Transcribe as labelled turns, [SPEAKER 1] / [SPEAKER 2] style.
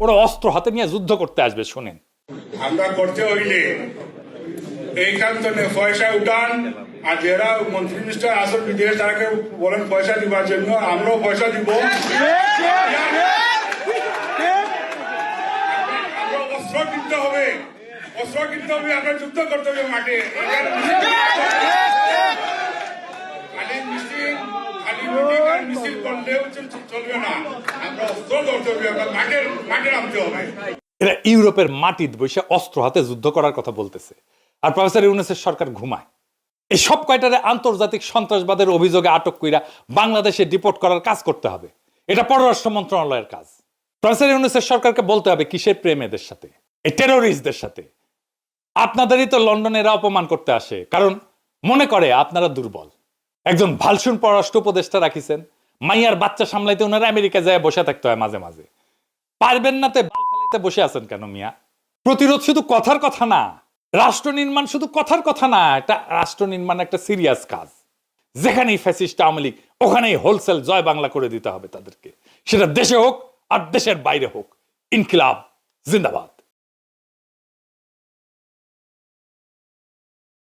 [SPEAKER 1] ওরা অস্ত্র হাতে নিয়ে যুদ্ধ করতে আসবে। শোনেন,
[SPEAKER 2] আমরা করতে হইলে এইখান থেকে পয়সা উঠান, আর যারা মন্ত্রী মিনিস্টার আসল বিদেশ তাকে বলেন পয়সা দিবার জন্য, আমরাও পয়সা দিব। আমরা অস্ত্র কিনতে হবে, আমরা যুদ্ধ করতে হবে মাঠে। মিছিল করলেও চলবে না, আমরা অস্ত্র ধরতে হবে, আমরা মাঠে নামতে হবে।
[SPEAKER 1] এরা ইউরোপের মাটিতে বসে অস্ত্র হাতে যুদ্ধ করার কথা বলতেছে, আর প্রফেসর ইউনূসের সরকার ঘুমায়। এই সব কয়টারে আন্তর্জাতিক সন্ত্রাসবাদের অভিযোগে আটক কইরা বাংলাদেশে ডিপোর্ট করার কাজ করতে হবে। এটা পররাষ্ট্র মন্ত্রণালয়ের কাজ। প্রফেসর ইউনূসের সরকারকে বলতে হবে কিসের প্রেম এদের সাথে, এই টেরোরিস্টদের সাথে। আপনাদেরই তো লন্ডনে এরা অপমান করতে আসে, কারণ মনে করে আপনারা দুর্বল। একজন ভালসুন পররাষ্ট্র উপদেষ্টা রাখিছেন, মাইয়ার বাচ্চা সামলাইতে ওনারা আমেরিকা যায় বসে থাকতে হয় মাঝে মাঝে। পারবেন না তে বাল ফেলাইতে বসে আছেন কেন মিয়া? প্রতিরোধ শুধু কথার কথা না, রাষ্ট্র নির্মাণ শুধু কথার কথা না, এটা রাষ্ট্র নির্মাণ একটা সিরিয়াস কাজ। যেখানেই ফ্যাসিস্ট আওয়ামী লীগ, ওখানেই হোলসেল জয় বাংলা করে দিতে হবে তাদেরকে, সেটা দেশে হোক আর দেশের বাইরে হোক। ইনকিলাব জিন্দাবাদ।